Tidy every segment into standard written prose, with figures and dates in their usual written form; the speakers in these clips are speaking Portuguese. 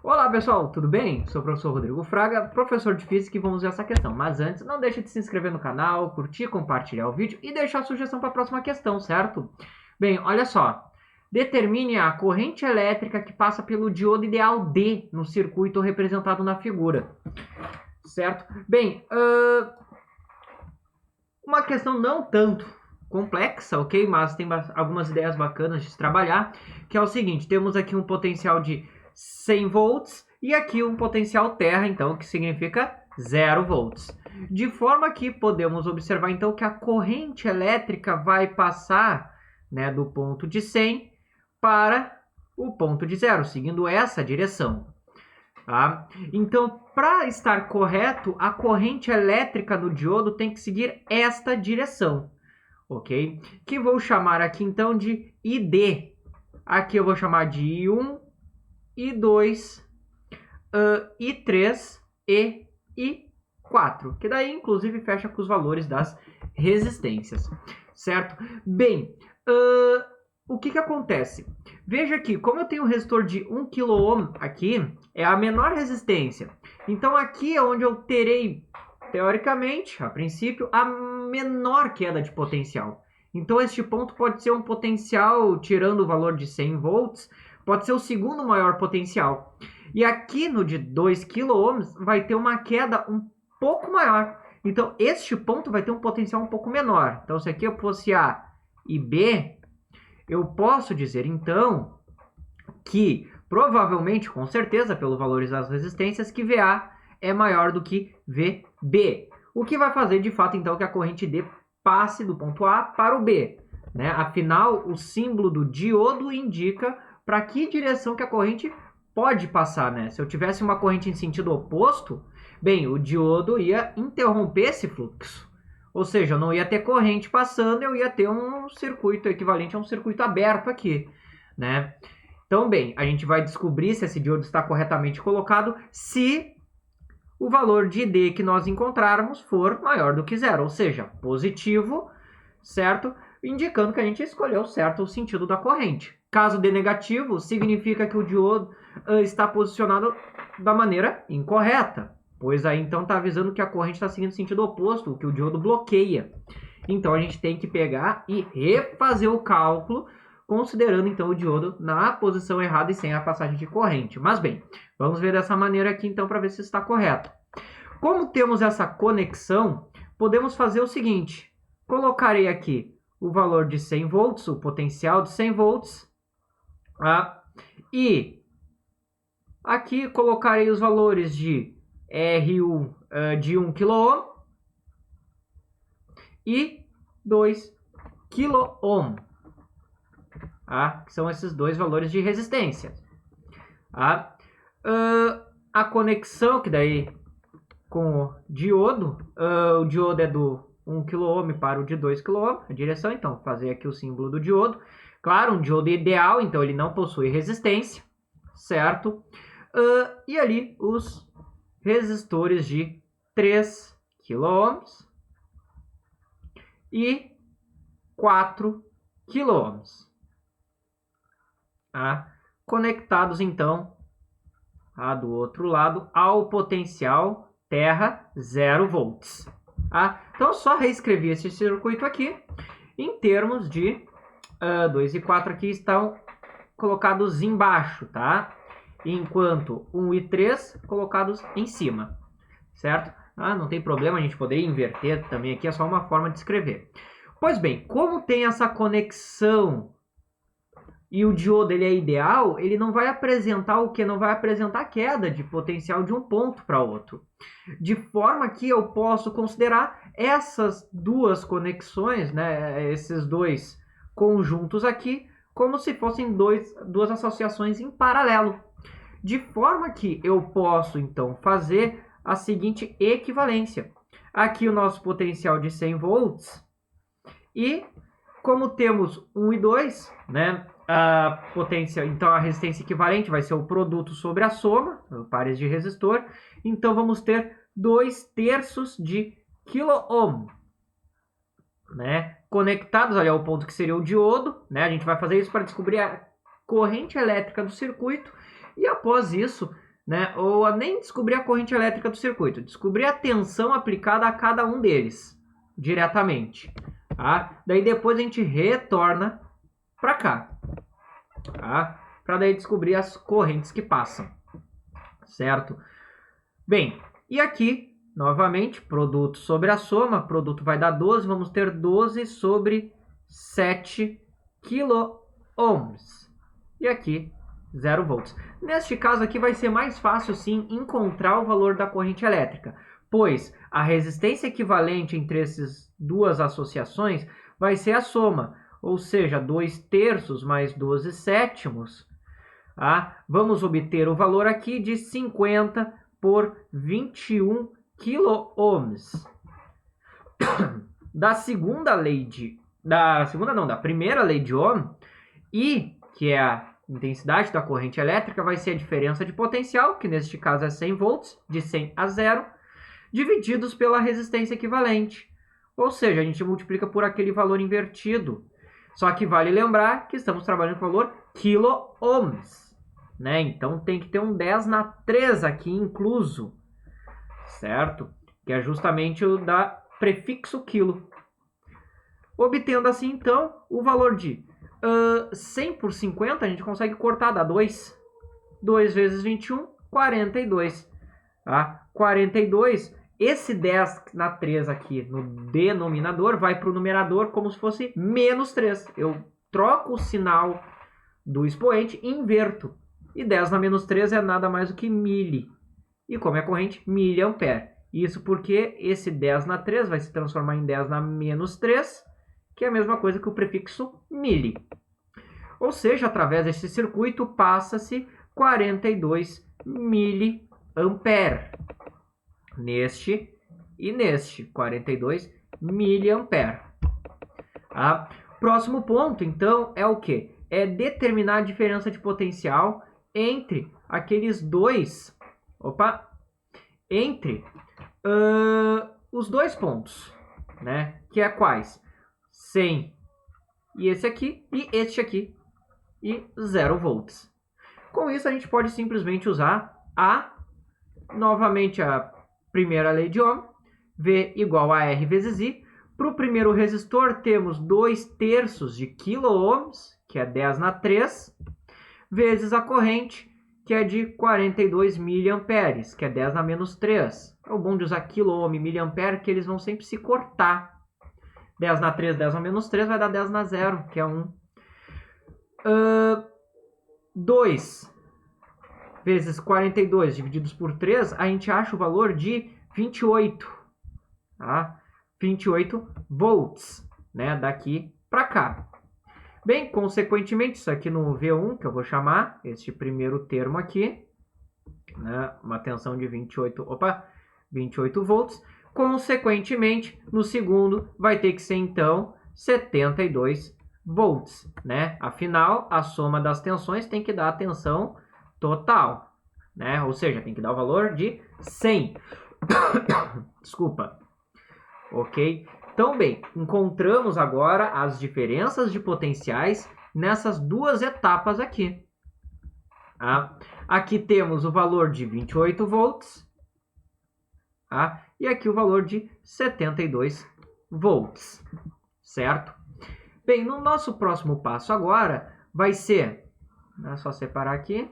Olá pessoal, tudo bem? Sou o professor Rodrigo Fraga, professor de Física e vamos ver essa questão. Mas antes, não deixe de se inscrever no canal, curtir, compartilhar o vídeo e deixar a sugestão para a próxima questão, certo? Bem, olha só. Determine a corrente elétrica que passa pelo diodo ideal D no circuito representado na figura. Certo? Bem, uma questão não tanto complexa, ok? Mas tem algumas ideias bacanas de se trabalhar, que é o seguinte, temos aqui um potencial de 100 volts e aqui um potencial terra, então, que significa 0 volts. De forma que podemos observar, então, que a corrente elétrica vai passar, né, do ponto de 100 para o ponto de 0, seguindo essa direção. Tá? Então, para estar correto, a corrente elétrica do diodo tem que seguir esta direção, ok? Que vou chamar aqui, então, de ID. Aqui eu vou chamar de I1, I2, I3 e I4, que daí, inclusive, fecha com os valores das resistências, certo? Bem, o que acontece? Veja aqui, como eu tenho um resistor de 1 kΩ aqui, é a menor resistência. Então, aqui é onde eu terei, teoricamente, a princípio, a menor queda de potencial. Então, este ponto pode ser um potencial, tirando o valor de 100 volts, pode ser o segundo maior potencial. E aqui no de 2 kΩ vai ter uma queda um pouco maior. Então, este ponto vai ter um potencial um pouco menor. Então, se aqui eu fosse A e B, eu posso dizer, então, que provavelmente, com certeza, pelos valores das resistências, que VA é maior do que VB. O que vai fazer, de fato, então, que a corrente D passe do ponto A para o B. Né? Afinal, o símbolo do diodo indica para que direção que a corrente pode passar, né? Se eu tivesse uma corrente em sentido oposto, bem, o diodo ia interromper esse fluxo. Ou seja, eu não ia ter corrente passando, eu ia ter um circuito equivalente a um circuito aberto aqui, né? Então, bem, a gente vai descobrir se esse diodo está corretamente colocado se o valor de D que nós encontrarmos for maior do que zero, ou seja, positivo, certo? Indicando que a gente escolheu certo o sentido da corrente. Caso D negativo, significa que o diodo está posicionado da maneira incorreta, pois aí então está avisando que a corrente está seguindo o sentido oposto, o que o diodo bloqueia. Então a gente tem que pegar e refazer o cálculo, considerando então o diodo na posição errada e sem a passagem de corrente. Mas bem, vamos ver dessa maneira aqui então para ver se está correto. Como temos essa conexão, podemos fazer o seguinte, colocarei aqui o valor de 100 volts, o potencial de 100 volts, e aqui colocarei os valores de R1 de 1 kΩ e 2 kΩ, que são esses dois valores de resistência. A conexão, que daí com o diodo é do 1 kΩ para o de 2 kΩ, a direção, então, vou fazer aqui o símbolo do diodo. Claro, um diodo ideal, então ele não possui resistência, certo? E ali os resistores de 3 kΩ e 4 kΩ. Conectados, então, do outro lado, ao potencial terra 0 volts. Então, só reescrevi esse circuito aqui em termos de 2 e 4 aqui estão colocados embaixo, tá? Enquanto 1 e 3 colocados em cima, certo? Não tem problema, a gente poderia inverter também aqui, é só uma forma de escrever. Pois bem, como tem essa conexão e o diodo ele é ideal, ele não vai apresentar o que? Não vai apresentar queda de potencial de um ponto para outro. De forma que eu posso considerar essas duas conexões, né, esses dois conjuntos aqui, como se fossem duas associações em paralelo. De forma que eu posso, então, fazer a seguinte equivalência. Aqui o nosso potencial de 100 volts e, como temos 1 e 2, né, a potência, então a resistência equivalente vai ser o produto sobre a soma, pares de resistor. Então vamos ter 2/3 de kΩ, né, conectados ali ao ponto que seria o diodo, né? A gente vai fazer isso para descobrir a corrente elétrica do circuito e após isso né? Ou nem descobrir a corrente elétrica do circuito, descobrir a tensão aplicada a cada um deles diretamente. Tá? Daí depois a gente retorna para cá, tá? Para daí descobrir as correntes que passam, certo? Bem, e aqui, novamente, produto sobre a soma, produto vai dar 12, vamos ter 12 sobre 7 quiloohms. E aqui, 0 volts. Neste caso aqui vai ser mais fácil, sim, encontrar o valor da corrente elétrica, pois a resistência equivalente entre essas duas associações vai ser a soma, ou seja, 2/3 mais 12 sétimos. Tá? Vamos obter o valor aqui de 50 por 21 quiloohms. Da primeira lei de Ohm, I, que é a intensidade da corrente elétrica, vai ser a diferença de potencial, que neste caso é 100 volts, de 100 a 0, divididos pela resistência equivalente. Ou seja, a gente multiplica por aquele valor invertido. Só que vale lembrar que estamos trabalhando com o valor quiloohms, né? Então tem que ter um 10 na 3 aqui incluso, certo? Que é justamente o da prefixo quilo. Obtendo assim, então, o valor de 100 por 50, a gente consegue cortar, dá 2. 2 vezes 21, 42. Tá? 42, esse 10 na 3 aqui no denominador vai para o numerador como se fosse menos 3. Eu troco o sinal do expoente e inverto. E 10 na menos 3 é nada mais do que mili. E como é corrente, miliampere. Isso porque esse 10 na 3 vai se transformar em 10 na menos 3, que é a mesma coisa que o prefixo mili. Ou seja, através desse circuito passa-se 42 miliampere. Neste e neste, 42 miliampere. Tá? Próximo ponto, então, é o quê? É determinar a diferença de potencial entre aqueles dois... entre os dois pontos, né? Que é quais? 100 e esse aqui, e este aqui, e 0 volts. Com isso, a gente pode simplesmente usar novamente a primeira lei de Ohm, V igual a R vezes I. Para o primeiro resistor, temos 2/3 de quiloohms, que é 10 na 3, vezes a corrente, que é de 42 miliamperes, que é 10 na menos 3. É o bom de usar quiloohm e miliampere, que eles vão sempre se cortar. 10 na 3, 10 na menos 3, vai dar 10 na 0, que é 1. 2 vezes 42 divididos por 3, a gente acha o valor de 28. Tá? 28 volts, né? Daqui para cá. Bem, consequentemente, isso aqui no V1, que eu vou chamar, este primeiro termo aqui, né? Uma tensão de 28 volts. Consequentemente, no segundo, vai ter que ser, então, 72 volts, né? Afinal, a soma das tensões tem que dar a tensão total, né? Ou seja, tem que dar o valor de 100. Desculpa. Ok? Então, bem, encontramos agora as diferenças de potenciais nessas duas etapas aqui. Tá? Aqui temos o valor de 28 volts, tá? E aqui o valor de 72 volts, certo? Bem, no nosso próximo passo agora vai ser, é só separar aqui,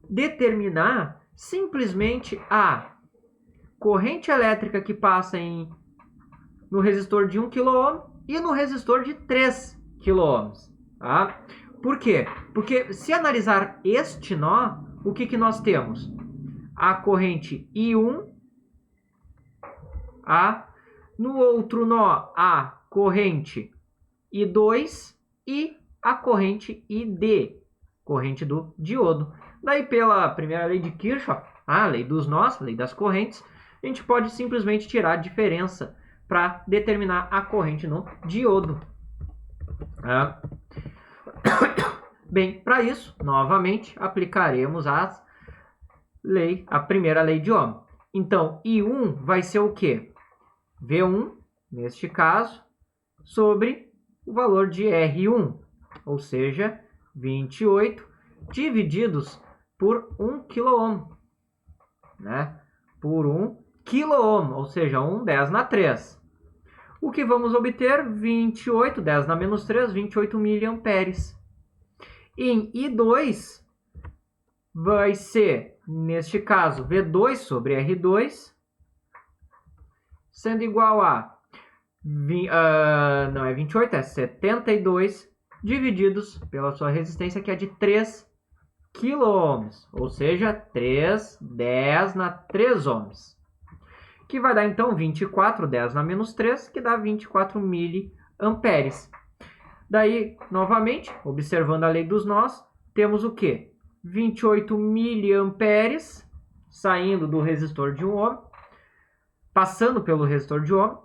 determinar simplesmente a corrente elétrica que passa no resistor de 1 kΩ e no resistor de 3 kΩ. Tá? Por quê? Porque se analisar este nó, o que nós temos? A corrente I1, no outro nó a corrente I2 e a corrente ID, corrente do diodo. Daí pela primeira lei de Kirchhoff, a lei dos nós, lei das correntes, a gente pode simplesmente tirar a diferença para determinar a corrente no diodo. Bem, para isso, novamente, aplicaremos a primeira lei de Ohm. Então, I1 vai ser o quê? V1, neste caso, sobre o valor de R1, ou seja, 28, divididos por 1 kΩ, né? Por 1 kΩ, ou seja, 10 na 3. O que vamos obter? 28, 10 na menos 3, 28 miliamperes. Em I2, vai ser, neste caso, V2 sobre R2, sendo igual a, não é 28, é 72, divididos pela sua resistência, que é de 3 kΩ, ou seja, 10 na 3 ohms. Que vai dar, então, 24, 10 na menos 3, que dá 24 miliamperes. Daí, novamente, observando a lei dos nós, temos o quê? 28 miliamperes saindo do resistor de 1 ohm, passando pelo resistor de 1 ohm,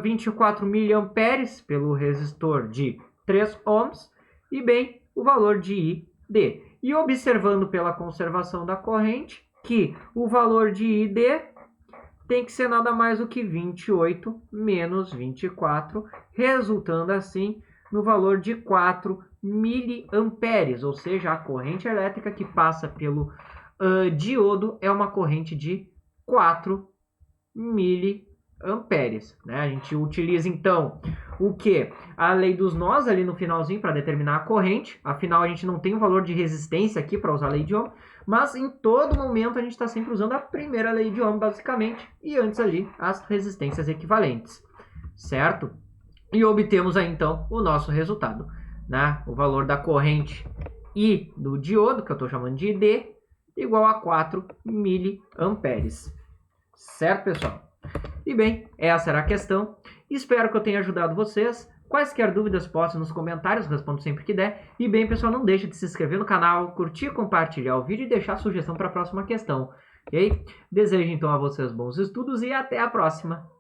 24 miliamperes pelo resistor de 3 ohms, e bem, o valor de ID. E observando pela conservação da corrente, que o valor de ID tem que ser nada mais do que 28 menos 24, resultando assim no valor de 4 miliamperes, ou seja, a corrente elétrica que passa pelo diodo é uma corrente de 4 miliamperes, né? A gente utiliza então o que? A lei dos nós ali no finalzinho para determinar a corrente, afinal a gente não tem o valor de resistência aqui para usar a lei de Ohm, mas em todo momento a gente está sempre usando a primeira lei de Ohm basicamente, e antes ali as resistências equivalentes, certo? E obtemos aí então o nosso resultado, né? O valor da corrente I do diodo, que eu estou chamando de ID, igual a 4 miliamperes. Certo, pessoal? E bem, essa era a questão. Espero que eu tenha ajudado vocês. Quaisquer dúvidas, postem nos comentários, respondo sempre que der. E bem, pessoal, não deixe de se inscrever no canal, curtir, compartilhar o vídeo e deixar sugestão para a próxima questão. E aí, desejo então a vocês bons estudos e até a próxima!